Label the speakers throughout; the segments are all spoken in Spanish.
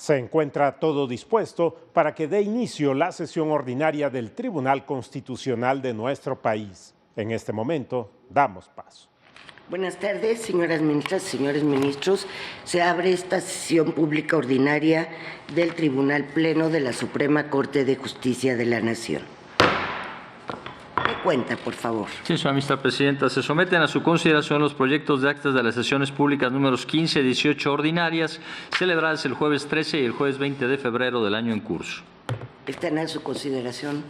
Speaker 1: Se encuentra todo dispuesto para que dé inicio la sesión ordinaria del Tribunal Constitucional de nuestro país. En este momento, damos paso.
Speaker 2: Buenas tardes, señoras ministras, señores ministros. Se abre esta sesión pública ordinaria del Tribunal Pleno de la Suprema Corte de Justicia de la Nación. ¿Me cuenta, por favor?
Speaker 3: Sí, señora ministra presidenta. Se someten a su consideración los proyectos de actas de las sesiones públicas números 15 y 18 ordinarias, celebradas el jueves 13 y el jueves 20 de febrero del año en curso.
Speaker 2: Están a su consideración.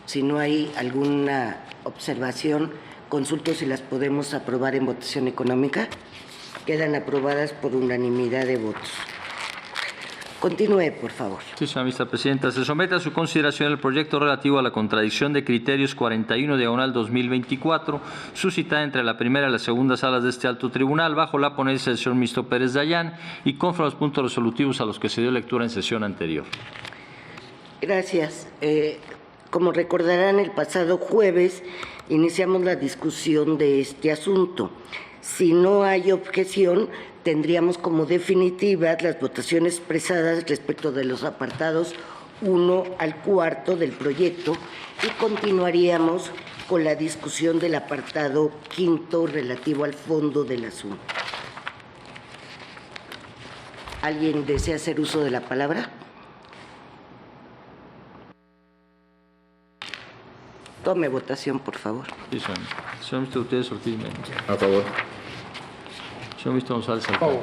Speaker 2: Si no hay alguna observación, consulto si las podemos aprobar en votación económica. Quedan aprobadas por unanimidad de votos. Continúe, por favor.
Speaker 3: Sí, señora ministra presidenta. Se somete a su consideración el proyecto relativo a la contradicción de criterios 41/2024, suscitada entre la primera y la segunda salas de este alto tribunal, bajo la ponencia del señor ministro Pérez Dayán y conforme a los puntos resolutivos a los que se dio lectura en sesión anterior.
Speaker 2: Gracias. Como recordarán, el pasado jueves iniciamos la discusión de este asunto. Si no hay objeción, tendríamos como definitivas las votaciones expresadas respecto de los apartados 1 al 4 del proyecto y continuaríamos con la discusión del apartado 5 relativo al fondo del asunto. ¿Alguien desea hacer uso de la palabra? Tome votación, por favor.
Speaker 3: Sí, señor ministro. Señor ministro Gutiérrez Ortiz Méndez.
Speaker 4: A favor.
Speaker 3: Señor ministro González Alcalde.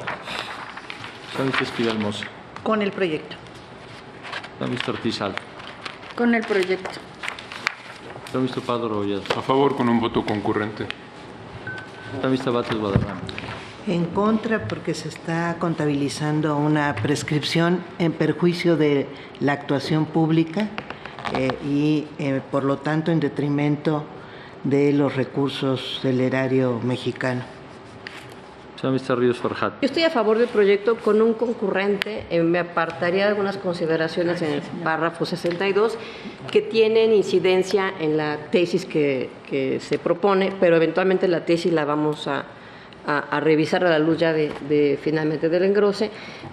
Speaker 3: Señor ministro Esquivel Moza.
Speaker 5: Con el proyecto.
Speaker 3: Señor ministro Ortiz Alfa.
Speaker 5: Con el proyecto.
Speaker 3: Señor ministro Pardo Rebolledo.
Speaker 4: A favor con un voto concurrente.
Speaker 3: Señor ministro Batres Guadarrama.
Speaker 5: En contra, porque se está contabilizando una prescripción en perjuicio de la actuación pública y, por lo tanto, en detrimento de los recursos del erario mexicano.
Speaker 3: Señor ministro Ríos Farjat.
Speaker 6: Yo estoy a favor del proyecto con un concurrente. Me apartaría de algunas consideraciones en el párrafo 62 que tienen incidencia en la tesis que se propone, pero eventualmente la tesis la vamos a revisar a la luz ya finalmente del engrose,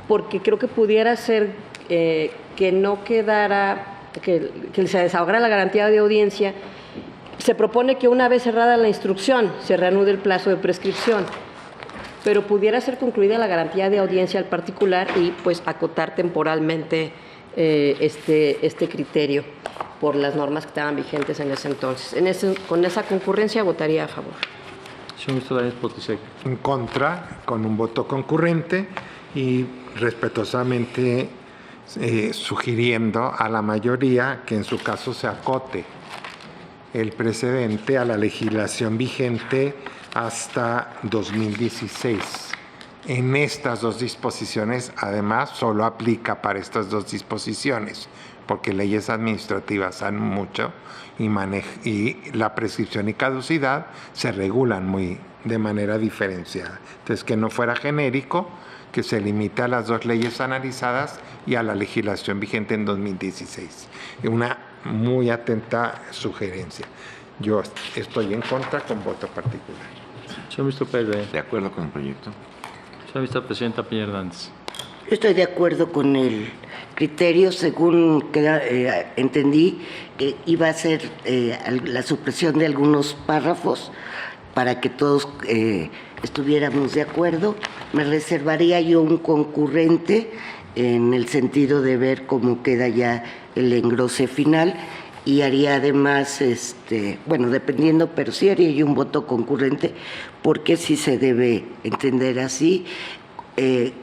Speaker 6: porque creo que pudiera ser que no quedara, que se desahogara la garantía de audiencia. Se propone que una vez cerrada la instrucción se reanude el plazo de prescripción, pero pudiera ser concluida la garantía de audiencia al particular y pues acotar temporalmente este criterio por las normas que estaban vigentes en ese entonces. Con esa concurrencia votaría a favor.
Speaker 3: Señor ministro Daniel Potisek.
Speaker 7: En contra, con un voto concurrente y respetuosamente sugiriendo a la mayoría que en su caso se acote el precedente a la legislación vigente hasta 2016. En estas dos disposiciones, además, solo aplica para estas dos disposiciones, porque leyes administrativas han mucho y la prescripción y caducidad se regulan de manera diferenciada. Entonces, que no fuera genérico, que se limite a las dos leyes analizadas y a la legislación vigente en 2016. Una muy atenta sugerencia. Yo estoy en contra con voto particular.
Speaker 3: Señor ministro Pérez.
Speaker 4: De acuerdo con el proyecto.
Speaker 3: Señora ministra presidenta Piña Hernández.
Speaker 2: Yo estoy de acuerdo con el criterio, según que entendí que iba a ser la supresión de algunos párrafos para que todos estuviéramos de acuerdo. Me reservaría yo un concurrente en el sentido de ver cómo queda ya el engrose final y haría además, dependiendo, pero sí haría yo un voto concurrente porque sí se debe entender así,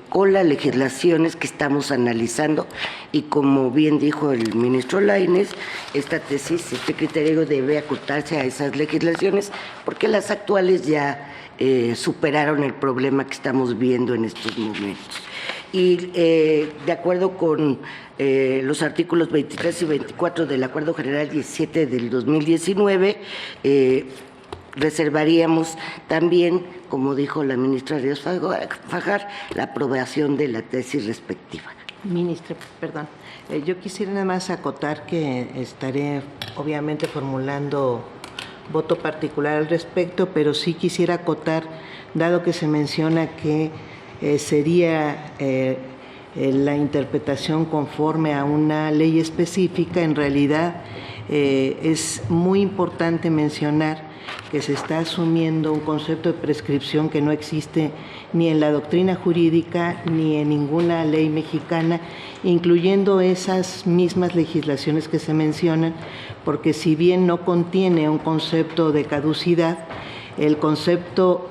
Speaker 2: con las legislaciones que estamos analizando y como bien dijo el ministro Lainez, esta tesis, este criterio debe acotarse a esas legislaciones porque las actuales ya superaron el problema que estamos viendo en estos momentos. Y de acuerdo con los artículos 23 y 24 del Acuerdo General 17 del 2019, reservaríamos también, como dijo la ministra Ríos Farjat, la aprobación de la tesis respectiva.
Speaker 5: Ministra, perdón. Yo quisiera nada más acotar que estaré obviamente formulando voto particular al respecto, pero sí quisiera acotar, dado que se menciona que sería la interpretación conforme a una ley específica. En realidad es muy importante mencionar que se está asumiendo un concepto de prescripción que no existe ni en la doctrina jurídica ni en ninguna ley mexicana, incluyendo esas mismas legislaciones que se mencionan, porque si bien no contiene un concepto de caducidad, el concepto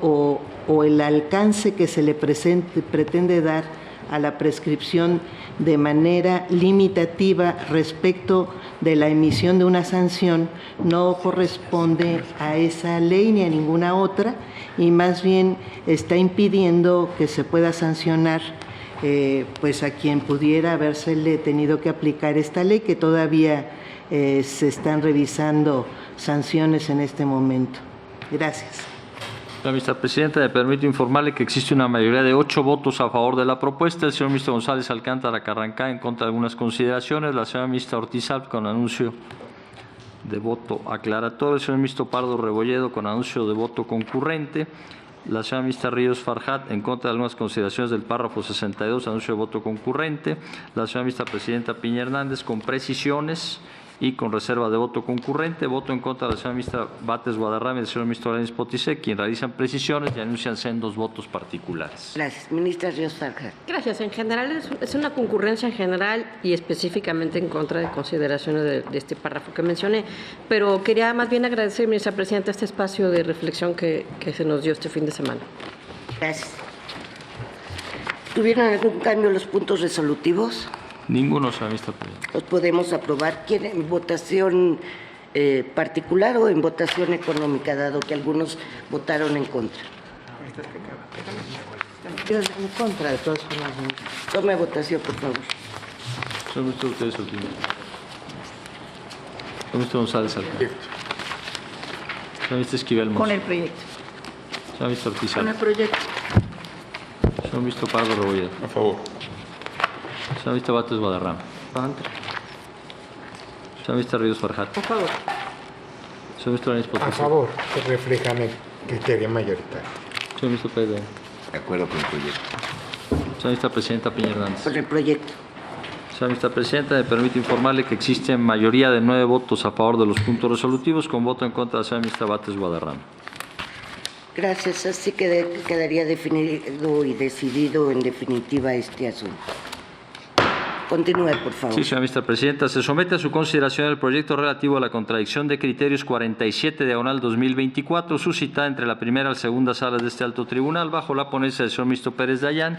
Speaker 5: o el alcance que se le pretende dar a la prescripción de manera limitativa respecto de la emisión de una sanción no corresponde a esa ley ni a ninguna otra, y más bien está impidiendo que se pueda sancionar pues a quien pudiera habérsele tenido que aplicar esta ley, que todavía se están revisando sanciones en este momento. Gracias.
Speaker 3: Señora ministra presidenta, me permito informarle que existe una mayoría de 8 votos a favor de la propuesta. El señor ministro González Alcántara Carrancá en contra de algunas consideraciones. La señora ministra Ortiz Alp con anuncio de voto aclaratorio. El señor ministro Pardo Rebolledo con anuncio de voto concurrente. La señora ministra Ríos Farjat en contra de algunas consideraciones del párrafo 62, anuncio de voto concurrente. La señora ministra presidenta Piña Hernández con precisiones y con reserva de voto concurrente. Voto en contra de la señora ministra Bates Guadarrama y del señor ministro Lainez Potisek, quien realizan precisiones y anuncian sendos votos particulares.
Speaker 2: Gracias. Ministra Ríos Farjat.
Speaker 6: Gracias. En general es una concurrencia en general y específicamente en contra de consideraciones de este párrafo que mencioné. Pero quería más bien agradecer, ministra presidenta, este espacio de reflexión que se nos dio este fin de semana.
Speaker 2: Gracias. ¿Tuvieron algún cambio los puntos resolutivos?
Speaker 3: Ninguno, señora ministra presidenta.
Speaker 2: ¿Los podemos aprobar? ¿Quieren en votación particular o en votación económica, dado que algunos votaron en contra?
Speaker 5: Yo en contra, de todas formas.
Speaker 2: Tome votación, por favor.
Speaker 3: Señor ministro, ustedes último. Señor ministro González Alcántara. Señor ministro Esquivel Mozo.
Speaker 8: Con el proyecto.
Speaker 3: Señor ministro Ortiz
Speaker 8: Con el
Speaker 3: Alp.
Speaker 8: proyecto.
Speaker 3: Señor ministro Pardo Rebolledo.
Speaker 4: A favor.
Speaker 3: Señor ministro Bates Guadarrama.
Speaker 2: Contra.
Speaker 3: Señor ministro Ríos Farjat.
Speaker 6: A favor.
Speaker 3: Señor ministro Lainez Potisek.
Speaker 7: A favor, que reflejan el criterio mayoritario.
Speaker 3: Señor ministro Pérez de
Speaker 4: De acuerdo con el proyecto.
Speaker 3: Señora ministra presidenta Piña Hernández.
Speaker 2: Por el proyecto.
Speaker 3: Señora ministra presidenta, me permite informarle que existe mayoría de 9 votos a favor de los puntos resolutivos, con voto en contra de la señora ministra Bates Guadarrama.
Speaker 2: Gracias. Así quedaría definido y decidido en definitiva este asunto. Continúe, por favor.
Speaker 3: Sí, señora ministra presidenta, se somete a su consideración el proyecto relativo a la contradicción de criterios 47/2024, suscitada entre la primera y la segunda salas de este alto tribunal, bajo la ponencia del señor ministro Pérez Dayán,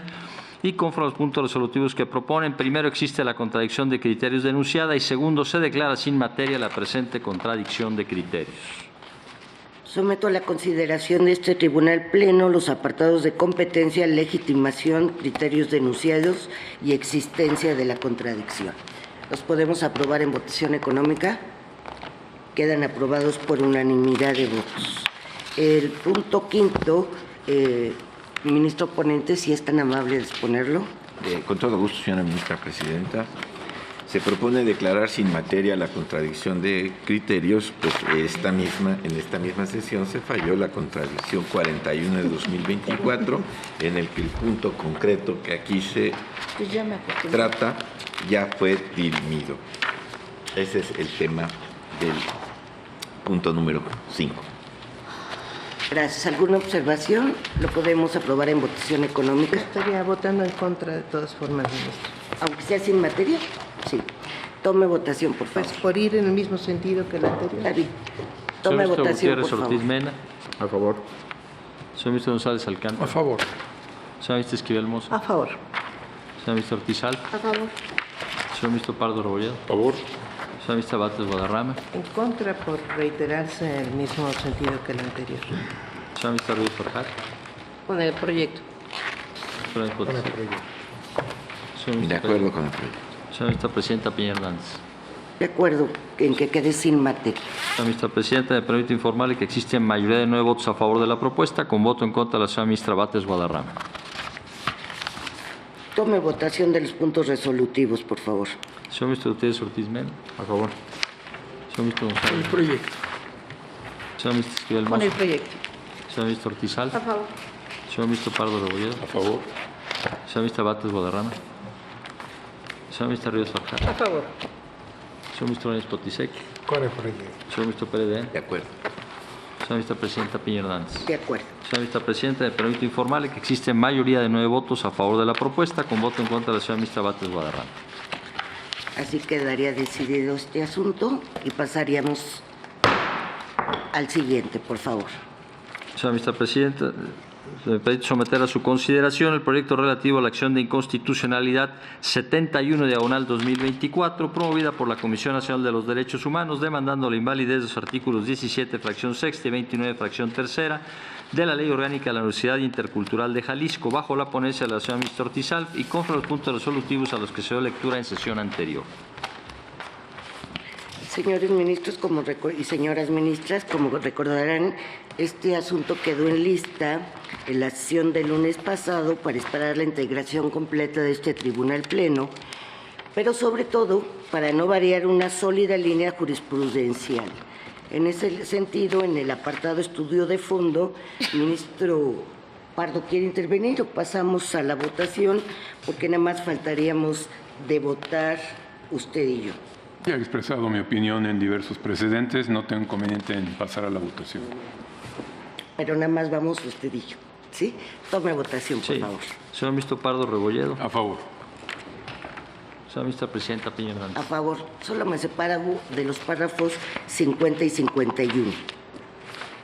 Speaker 3: y conforme a los puntos resolutivos que proponen. Primero, existe la contradicción de criterios denunciada, y segundo, se declara sin materia la presente contradicción de criterios.
Speaker 2: Someto a la consideración de este tribunal pleno los apartados de competencia, legitimación, criterios denunciados y existencia de la contradicción. ¿Los podemos aprobar en votación económica? Quedan aprobados por unanimidad de votos. El punto quinto, ministro ponente, si es tan amable de exponerlo.
Speaker 9: Con todo gusto, señora ministra presidenta. Se propone declarar sin materia la contradicción de criterios, pues en esta misma sesión se falló la contradicción 41 de 2024, en el que el punto concreto que aquí se trata ya fue dirimido. Ese es el tema del punto número 5.
Speaker 2: Gracias. ¿Alguna observación? ¿Lo podemos aprobar en votación económica?
Speaker 5: Estaría votando en contra de todas formas, ministro.
Speaker 2: Aunque sea sin materia. Sí. Tome votación, por favor.
Speaker 5: Pues por ir en el mismo sentido que el
Speaker 2: Está
Speaker 5: anterior.
Speaker 2: bien.
Speaker 3: Señor
Speaker 2: Tome
Speaker 3: ministro
Speaker 2: votación, por
Speaker 3: Gutiérrez
Speaker 2: favor.
Speaker 3: Ortiz Mena.
Speaker 4: A favor.
Speaker 3: Señor ministro González Alcántara.
Speaker 4: A favor.
Speaker 3: Señor ministro Esquivel Mozo.
Speaker 5: A favor.
Speaker 3: Señor ministro Ortiz Alp.
Speaker 6: A favor.
Speaker 3: Señor ministro Pardo Rebolledo.
Speaker 4: A favor.
Speaker 3: Señora ministra Bates Guadarrama.
Speaker 5: En contra por reiterarse el mismo sentido que el anterior.
Speaker 3: Señora ministra Ríos Farjat.
Speaker 6: Con el proyecto.
Speaker 3: Señor
Speaker 7: Con el
Speaker 3: ministro
Speaker 7: proyecto.
Speaker 9: De acuerdo con el proyecto.
Speaker 3: Señora ministra presidenta Piña Hernández.
Speaker 2: De acuerdo en que quede sin materia.
Speaker 3: Señora ministra presidenta, me permite informarle que existe mayoría de 9 votos a favor de la propuesta, con voto en contra de la señora ministra Bates Guadarrama.
Speaker 2: Tome votación de los puntos resolutivos, por favor.
Speaker 3: Señor ministro Gutiérrez Ortiz Mena.
Speaker 4: A favor.
Speaker 3: Señor ministro
Speaker 4: El
Speaker 3: González.
Speaker 4: proyecto.
Speaker 3: Señor ministro Esquivel
Speaker 8: Con
Speaker 3: Mozo.
Speaker 8: el proyecto.
Speaker 3: Señor ministro Ortiz Alp.
Speaker 6: A favor.
Speaker 3: Señor ministro Pardo Rebolledo.
Speaker 4: A favor.
Speaker 3: Señora ministra Bates Guadarrama. Señora ministra Ríos Farjat.
Speaker 6: A favor.
Speaker 3: Señor ministro Lainez Potisek.
Speaker 7: Con el proyecto.
Speaker 3: Señor ministro Pérez.
Speaker 9: De acuerdo.
Speaker 3: Señora vicepresidenta Piña Hernández.
Speaker 2: De acuerdo.
Speaker 3: Señora vicepresidenta, me permito informarle que existe mayoría de 9 votos a favor de la propuesta, con voto en contra de la señora ministra Bates Guadarrama.
Speaker 2: Así quedaría decidido este asunto y pasaríamos al siguiente, por favor.
Speaker 3: Señora ministra presidenta, me permite someter a su consideración el proyecto relativo a la acción de inconstitucionalidad 71/2024, promovida por la Comisión Nacional de los Derechos Humanos, demandando la invalidez de los artículos 17, fracción sexta y 29, fracción tercera, de la Ley Orgánica de la Universidad Intercultural de Jalisco, bajo la ponencia de la señora ministra Ortiz Alf y contra los puntos resolutivos a los que se dio lectura en sesión anterior.
Speaker 2: Señores ministros y señoras ministras, como recordarán, este asunto quedó en lista en la sesión del lunes pasado para esperar la integración completa de este tribunal pleno, pero sobre todo para no variar una sólida línea jurisprudencial. En ese sentido, en el apartado estudio de fondo, el ministro Pardo quiere intervenir o pasamos a la votación, porque nada más faltaríamos de votar usted y yo.
Speaker 8: Ya he expresado mi opinión en diversos precedentes, no tengo inconveniente en pasar a la votación.
Speaker 2: Pero nada más vamos usted y yo, ¿sí? Tome votación, por favor.
Speaker 3: Señor ministro Pardo Rebolledo.
Speaker 8: A favor.
Speaker 3: Señora ministra presidenta Piña Hernández.
Speaker 2: A favor. Solo me separo de los párrafos 50 y 51.
Speaker 3: Señora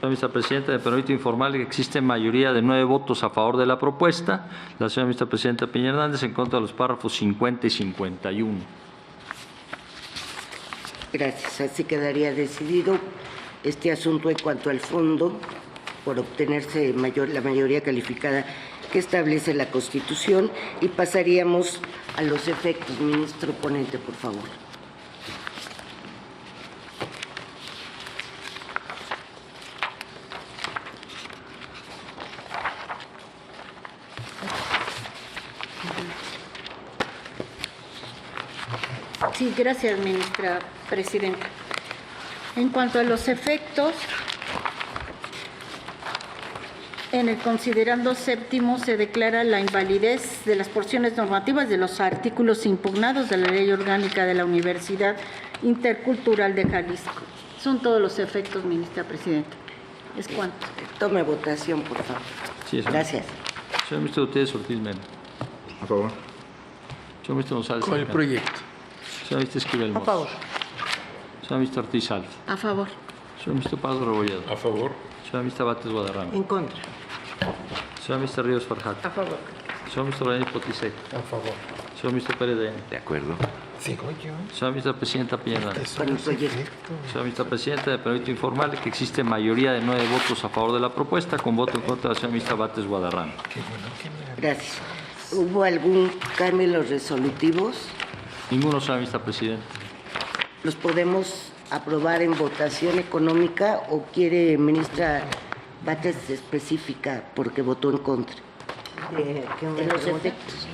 Speaker 3: ministra presidenta, me permito informarle que existe mayoría de 9 votos a favor de la propuesta. La señora ministra presidenta Piña Hernández en contra de los párrafos 50 y 51.
Speaker 2: Gracias. Así quedaría decidido este asunto en cuanto al fondo, por obtenerse la mayoría calificada que establece la Constitución, y pasaríamos a los efectos. Ministro ponente, por favor.
Speaker 10: Sí, gracias, ministra presidenta. En cuanto a los efectos, en el considerando séptimo se declara la invalidez de las porciones normativas de los artículos impugnados de la Ley Orgánica de la Universidad Intercultural de Jalisco. Son todos los efectos, ministra presidenta. ¿Es cuánto?
Speaker 2: Tome votación, por favor.
Speaker 3: Sí,
Speaker 2: gracias.
Speaker 3: Señor ministro Gutiérrez Ortiz Mena.
Speaker 4: A favor.
Speaker 3: Señor ministro González.
Speaker 7: Con el proyecto.
Speaker 3: Señor ministro Esquivel Mos.
Speaker 5: A favor.
Speaker 3: Señor ministro Ortiz Alf.
Speaker 10: A favor.
Speaker 3: Señor ministro Pardo Rebolledo.
Speaker 8: A favor.
Speaker 3: Señora ministra Bates Guadarrama.
Speaker 5: En contra.
Speaker 3: Señora ministra Ríos Farjat.
Speaker 6: A favor.
Speaker 3: Señor ministro Lainez Potisek.
Speaker 7: A favor.
Speaker 3: Señor ministro Pérez.
Speaker 9: De acuerdo.
Speaker 7: Sigo yo.
Speaker 3: Señora ministra presidenta Piña Hernández.
Speaker 2: Con el proyecto.
Speaker 3: Señora ministra presidenta, me permito informarle que existe mayoría de 9 votos a favor de la propuesta, con voto en contra de la señora ministra Bates Guadarrama.
Speaker 2: Gracias. ¿Hubo algún cambio en los resolutivos?
Speaker 3: Ninguno, señora ministra presidenta.
Speaker 2: ¿Los podemos aprobar en votación económica o quiere, ministra Bates, específica porque votó en contra? En los efectos.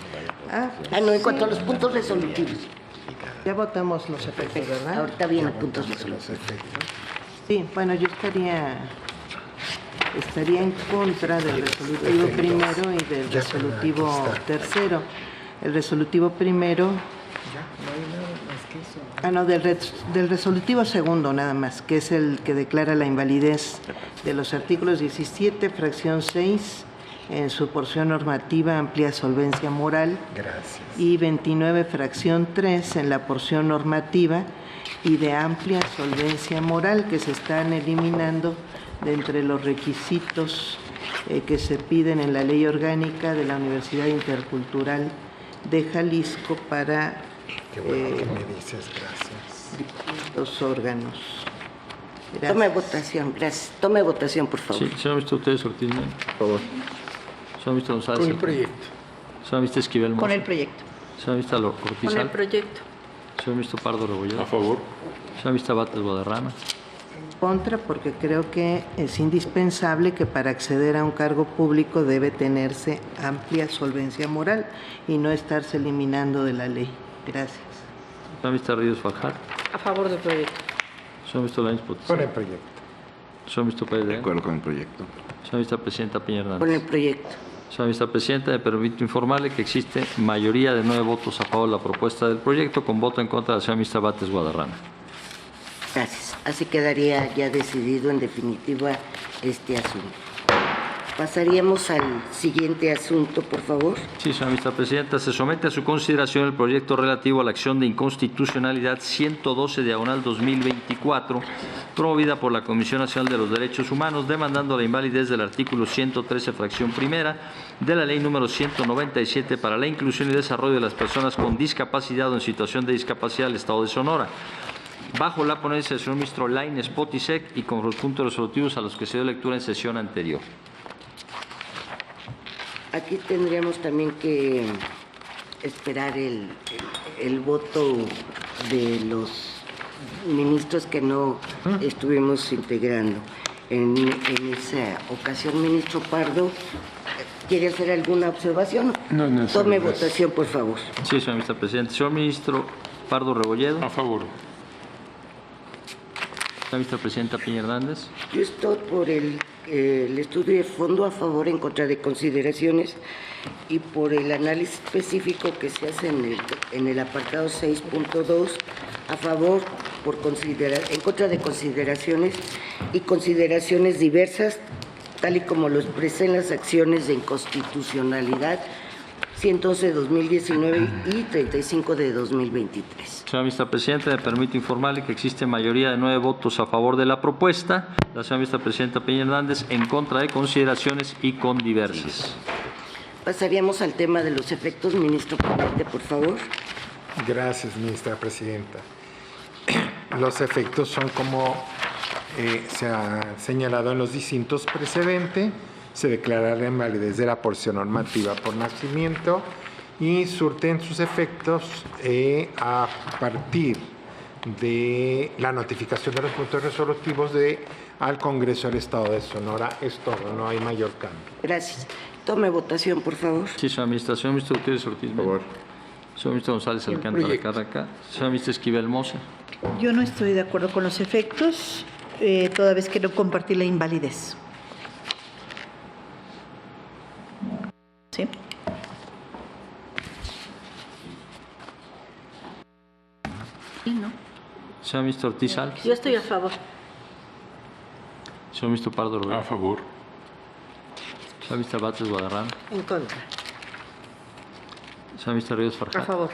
Speaker 2: No, en cuanto a los puntos resolutivos.
Speaker 5: Ya votamos los efectos, ¿verdad?
Speaker 2: Ahorita vienen puntos resolutivos.
Speaker 5: Sí, bueno, yo estaría en contra del resolutivo primero y del resolutivo tercero. El resolutivo primero... del resolutivo segundo nada más, que es el que declara la invalidez de los artículos 17, fracción 6, en su porción normativa amplia solvencia moral.
Speaker 7: Gracias.
Speaker 5: Y 29, fracción 3, en la porción normativa y de amplia solvencia moral, que se están eliminando de entre los requisitos que se piden en la Ley Orgánica de la Universidad Intercultural de Jalisco para
Speaker 7: Qué bueno que me dices, gracias.
Speaker 5: los órganos. Gracias.
Speaker 2: Tome votación, gracias. Tome votación, por favor.
Speaker 3: Sí, señor ministro Gutiérrez Ortiz Mena.
Speaker 4: A favor.
Speaker 3: Señor ministro González.
Speaker 7: Con el proyecto.
Speaker 3: Señor ministro Esquivel Mos.
Speaker 10: Con el proyecto.
Speaker 3: Señor ministro Ortiz
Speaker 10: Con el
Speaker 3: Alf.
Speaker 10: proyecto.
Speaker 3: Señor ministro Pardo Rebolledo.
Speaker 8: A favor.
Speaker 3: Señora ministra Bates Guadarrama.
Speaker 5: Contra, porque creo que es indispensable que para acceder a un cargo público debe tenerse amplia solvencia moral y no estarse eliminando de la ley. Gracias.
Speaker 3: Señora ministra Ríos Farjat.
Speaker 6: A favor del proyecto.
Speaker 3: Señor ministro Lainez Potisek.
Speaker 7: Con el proyecto.
Speaker 3: Señor ministro Pérez.
Speaker 9: De acuerdo con el proyecto.
Speaker 3: Señora ministra presidenta Piña Hernández.
Speaker 2: Con el proyecto.
Speaker 3: Señora ministra presidenta, me permito informarle que existe mayoría de 9 votos a favor de la propuesta del proyecto, con voto en contra de la señora ministra Bates Guadarrama.
Speaker 2: Gracias. Así quedaría ya decidido en definitiva este asunto. Pasaríamos al siguiente asunto, por favor.
Speaker 3: Sí, señora ministra presidenta, se somete a su consideración el proyecto relativo a la acción de inconstitucionalidad 112/2024, promovida por la Comisión Nacional de los Derechos Humanos, demandando la invalidez del artículo 113, fracción primera, de la Ley número 197 para la inclusión y desarrollo de las personas con discapacidad o en situación de discapacidad del Estado de Sonora, bajo la ponencia del señor ministro Lainez Potisek y con los puntos resolutivos a los que se dio lectura en sesión anterior.
Speaker 2: Aquí tendríamos también que esperar el voto de los ministros que no estuvimos integrando. En esa ocasión, ministro Pardo, ¿quiere hacer alguna observación?
Speaker 8: No, no.
Speaker 2: Tome votación, por favor.
Speaker 3: Sí, señora ministra presidenta. Señor ministro Pardo Rebolledo.
Speaker 8: A favor.
Speaker 3: Señora ministra presidenta Piña Hernández.
Speaker 2: Yo estoy por el estudio de fondo a favor, en contra de consideraciones, y por el análisis específico que se hace en el apartado 6.2 a favor, en contra de consideraciones y consideraciones diversas, tal y como lo expresé en las acciones de inconstitucionalidad 111 de 2019 y 35 de 2023.
Speaker 3: Señora ministra presidenta, me permite informarle que existe mayoría de 9 votos a favor de la propuesta. La señora ministra presidenta Peña Hernández en contra de consideraciones y con diversas.
Speaker 2: Pasaríamos al tema de los efectos. Ministro ponente, por favor.
Speaker 7: Gracias, ministra presidenta. Los efectos son como se ha señalado en los distintos precedentes. Se declara la invalidez de la porción normativa por nacimiento y surten sus efectos a partir de la notificación de los puntos resolutivos al Congreso del Estado de Sonora. Es todo, no hay mayor cambio.
Speaker 2: Gracias. Tome votación, por favor.
Speaker 3: Sí, señora ministra. Señor ministro Gutiérrez Ortiz. Por favor. Señor ministro González Alcántara Carraca. Señora ministra Esquivel Moza.
Speaker 11: Yo no estoy de acuerdo con los efectos, toda vez que no compartí la invalidez. ¿Sí? Sí, ¿no?
Speaker 3: Señor ministro Ortiz Alves.
Speaker 10: Yo estoy a favor.
Speaker 3: Señor ministro Pardo Rubén.
Speaker 8: A favor.
Speaker 3: Señor ministro Bates Guadarrama.
Speaker 6: En contra.
Speaker 3: Señor ministro Ríos Farjat.
Speaker 6: A favor.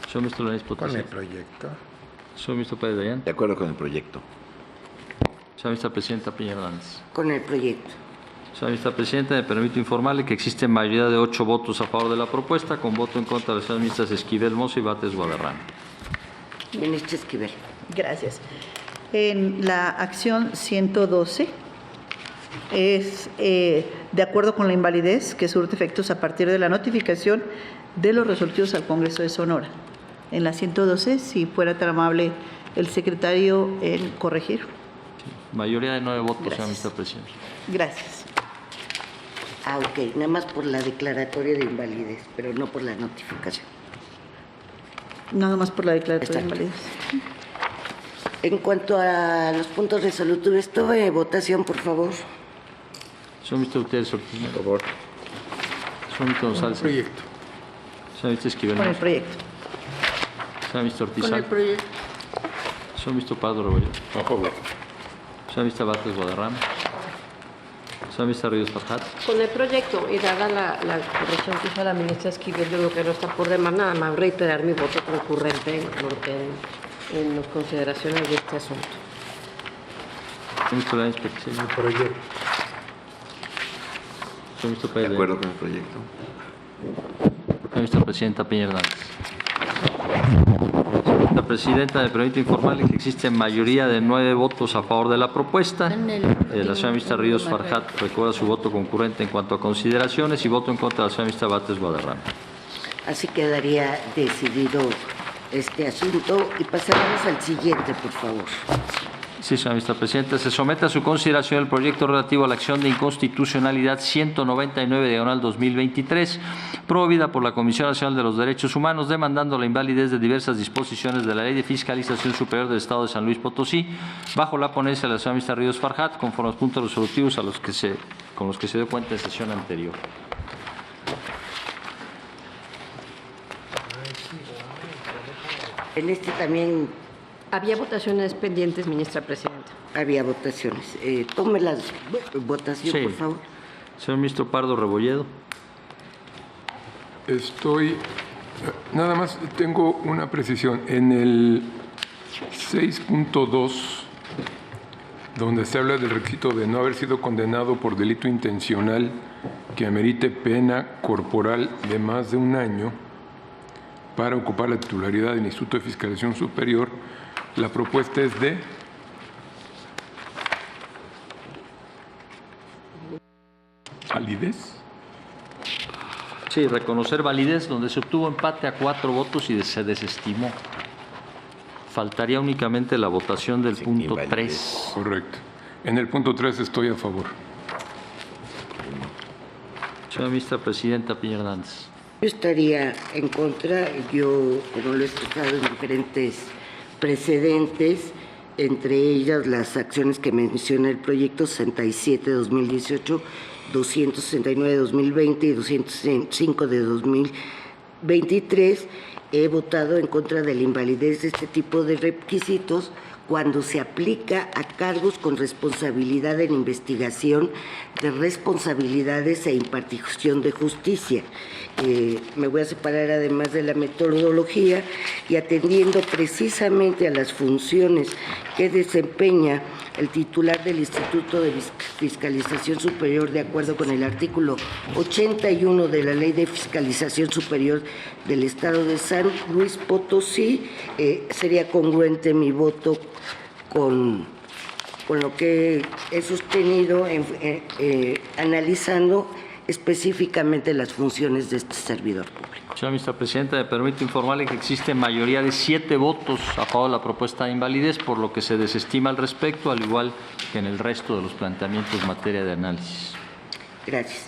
Speaker 3: Señor ministro Lainez Potisek.
Speaker 7: Con el proyecto.
Speaker 3: Señor ministro Pérez Dayán.
Speaker 9: De acuerdo con el proyecto.
Speaker 3: Señora ministra presidenta Piña Hernández.
Speaker 2: Con el proyecto.
Speaker 3: Señora ministra presidenta, me permito informarle que existe mayoría de 8 votos a favor de la propuesta, con voto en contra de las señoras ministras Esquivel Moza y Bates Guadarrama.
Speaker 2: Ministra Esquivel.
Speaker 11: Gracias. En la acción 112 es de acuerdo con la invalidez que surte efectos a partir de la notificación de los resolutivos al Congreso de Sonora. En la 112, si fuera tan amable el secretario en corregir.
Speaker 3: Sí, mayoría de 9 votos, señora ministra presidenta.
Speaker 11: Gracias.
Speaker 2: Ok, nada más por la declaratoria de invalidez, pero no por la notificación.
Speaker 11: Nada más por la declaratoria de invalidez.
Speaker 2: En cuanto a los puntos resolutivos, tome votación, por favor.
Speaker 3: Señor ministro Gutiérrez Ortiz.
Speaker 9: Por favor.
Speaker 3: Señor ministro González.
Speaker 7: Con el proyecto.
Speaker 3: Señora ministra Esquivel
Speaker 11: Con el
Speaker 3: Moza.
Speaker 11: proyecto.
Speaker 3: Señora ministra Ortiz
Speaker 10: Con el
Speaker 3: Alves.
Speaker 10: proyecto.
Speaker 3: Señor ministro Pardo Rebolledo.
Speaker 8: A favor.
Speaker 3: Señora ministra Bates Guadarrama. Señora ministra Ríos Farjat.
Speaker 6: Con el proyecto y dada la corrección que hizo la ministra Esquivel, yo creo que no está por demás, nada más reiterar mi voto concurrente en las consideraciones de este asunto.
Speaker 3: Señor ministro Lainez Potisek.
Speaker 7: El proyecto.
Speaker 3: Señor ministro
Speaker 9: De
Speaker 3: Pérez Dayán.
Speaker 9: acuerdo con el proyecto.
Speaker 3: Señora ministra presidenta Peña Hernández. Señora presidenta, me permite informarle que existe mayoría de 9 votos a favor de la propuesta. La señora ministra Ríos Farjat recuerda su voto concurrente en cuanto a consideraciones y voto en contra de la señora ministra Bates Guadarrama.
Speaker 2: Así quedaría decidido este asunto y pasaremos al siguiente, por favor.
Speaker 3: Sí, señora ministra presidenta. Se somete a su consideración el proyecto relativo a la acción de inconstitucionalidad 199/2023, promovida por la Comisión Nacional de los Derechos Humanos, demandando la invalidez de diversas disposiciones de la Ley de Fiscalización Superior del Estado de San Luis Potosí, bajo la ponencia de la señora ministra Ríos Farjat, conforme a los puntos resolutivos con los que se dio cuenta en sesión anterior.
Speaker 2: En este también
Speaker 6: Había votaciones pendientes, ministra presidenta.
Speaker 2: había votaciones. Tome las votación,
Speaker 3: Sí.
Speaker 2: por favor.
Speaker 3: Señor ministro Pardo Rebolledo.
Speaker 8: Nada más tengo una precisión. En el 6.2, donde se habla del requisito de no haber sido condenado por delito intencional que amerite pena corporal de más de 1 año para ocupar la titularidad del Instituto de Fiscalización Superior, la propuesta es de validez.
Speaker 3: Sí, reconocer validez, donde se obtuvo empate a 4 votos y se desestimó. Faltaría únicamente la votación del punto 3.
Speaker 8: Correcto. En el punto 3 estoy a favor.
Speaker 3: Señora ministra presidenta Piña Hernández.
Speaker 2: Yo estaría en contra, yo, como lo he explicado en diferentes precedentes, entre ellas las acciones que menciona el proyecto 67/2018, 269/2020 y 205 de 2023, he votado en contra de la invalidez de este tipo de requisitos cuando se aplica a cargos con responsabilidad en investigación de responsabilidades e impartición de justicia. Me voy a separar además de la metodología y atendiendo precisamente a las funciones que desempeña el titular del Instituto de Fiscalización Superior de acuerdo con el artículo 81 de la Ley de Fiscalización Superior del Estado de San Luis Potosí, sería congruente mi voto con lo que he sostenido analizando específicamente las funciones de este servidor público.
Speaker 3: Señora ministra presidenta, me permite informarle que existe mayoría de 7 votos a favor de la propuesta de invalidez, por lo que se desestima al respecto, al igual que en el resto de los planteamientos en materia de análisis.
Speaker 2: Gracias.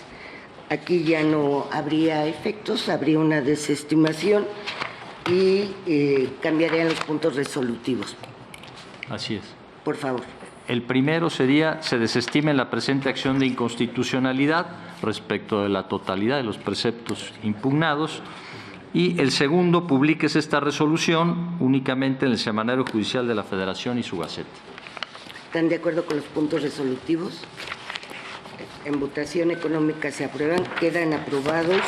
Speaker 2: Aquí ya no habría efectos, habría una desestimación y cambiarían los puntos resolutivos.
Speaker 3: Así es.
Speaker 2: Por favor.
Speaker 3: El primero sería, se desestime la presente acción de inconstitucionalidad respecto de la totalidad de los preceptos impugnados. Y el segundo, publíquese esta resolución únicamente en el Semanario Judicial de la Federación y su Gaceta.
Speaker 2: ¿Están de acuerdo con los puntos resolutivos? En votación económica se aprueban, quedan aprobados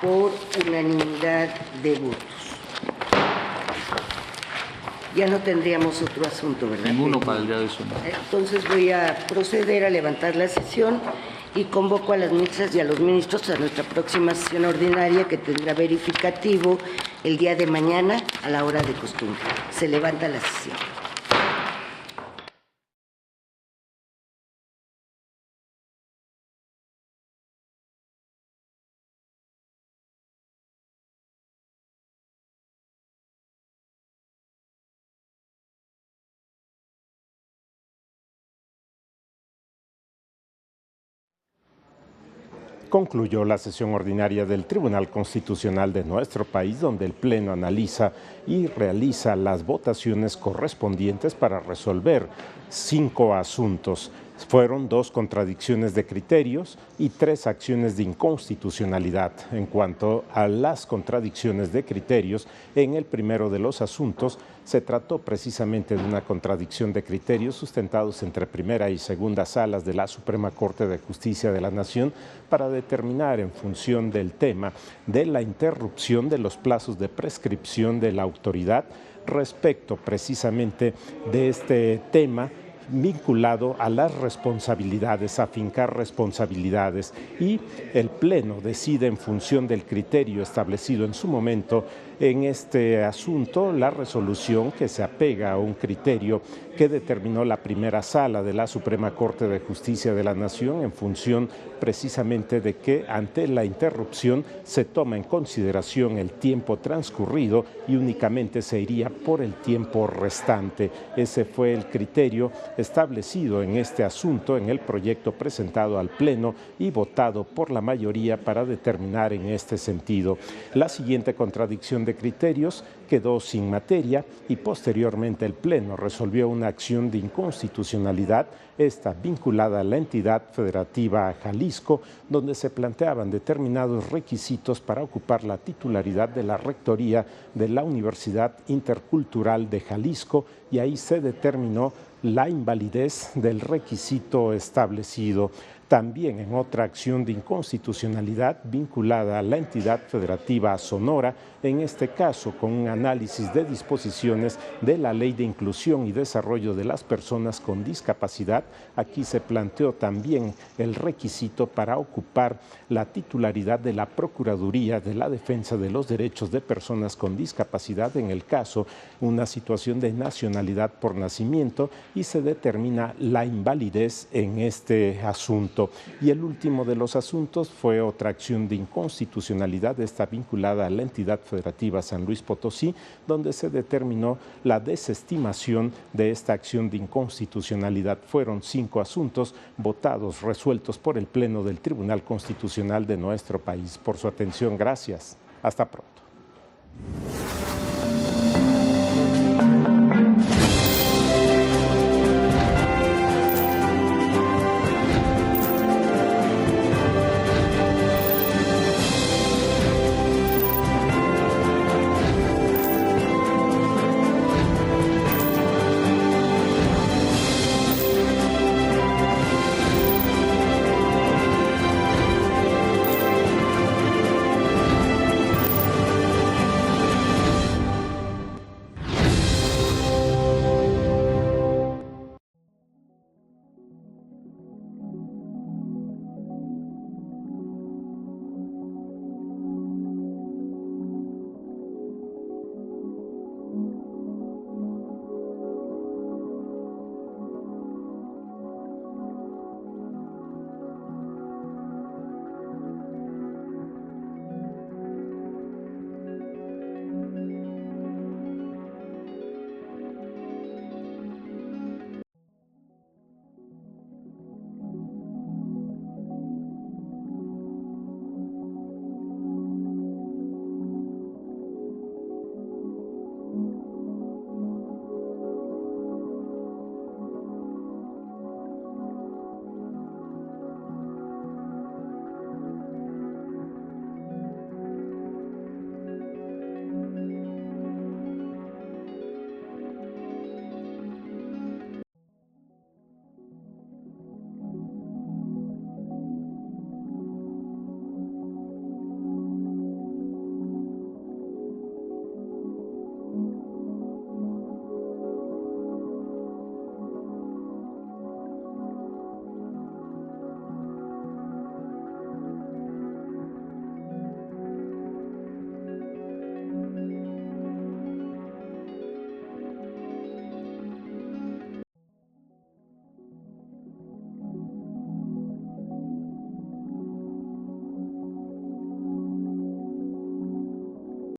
Speaker 2: por unanimidad de votos. Ya no tendríamos otro asunto, ¿verdad?
Speaker 3: Ninguno para el día de hoy.
Speaker 2: Entonces voy a proceder a levantar la sesión y convoco a las ministras y a los ministros a nuestra próxima sesión ordinaria que tendrá verificativo el día de mañana a la hora de costumbre. Se levanta la sesión.
Speaker 1: Concluyó la sesión ordinaria del Tribunal Constitucional de nuestro país, donde el Pleno analiza y realiza las votaciones correspondientes para resolver 5 asuntos. Fueron 2 contradicciones de criterios y 3 acciones de inconstitucionalidad. En cuanto a las contradicciones de criterios, en el primero de los asuntos se trató precisamente de una contradicción de criterios sustentados entre primera y segunda salas de la Suprema Corte de Justicia de la Nación para determinar en función del tema de la interrupción de los plazos de prescripción de la autoridad respecto precisamente de este tema vinculado a las responsabilidades, a fincar responsabilidades, y el Pleno decide en función del criterio establecido en su momento en este asunto la resolución que se apega a un criterio que determinó la primera sala de la Suprema Corte de Justicia de la Nación en función precisamente de que ante la interrupción se toma en consideración el tiempo transcurrido y únicamente se iría por el tiempo restante. Ese fue el criterio establecido en este asunto en el proyecto presentado al Pleno y votado por la mayoría para determinar en este sentido. La siguiente contradicción de criterios quedó sin materia y posteriormente el Pleno resolvió una acción de inconstitucionalidad, esta vinculada a la entidad federativa Jalisco, donde se planteaban determinados requisitos para ocupar la titularidad de la rectoría de la Universidad Intercultural de Jalisco, y ahí se determinó la invalidez del requisito establecido. También en otra acción de inconstitucionalidad vinculada a la entidad federativa Sonora, en este caso con un análisis de disposiciones de la Ley de Inclusión y Desarrollo de las Personas con Discapacidad, aquí se planteó también el requisito para ocupar la titularidad de la Procuraduría de la Defensa de los Derechos de Personas con Discapacidad, en el caso una situación de nacionalidad por nacimiento, y se determina la invalidez en este asunto. Y el último de los asuntos fue otra acción de inconstitucionalidad, esta vinculada a la entidad federativa San Luis Potosí, donde se determinó la desestimación de esta acción de inconstitucionalidad. Fueron 5 asuntos votados, resueltos por el Pleno del Tribunal Constitucional de nuestro país. Por su atención, gracias. Hasta pronto.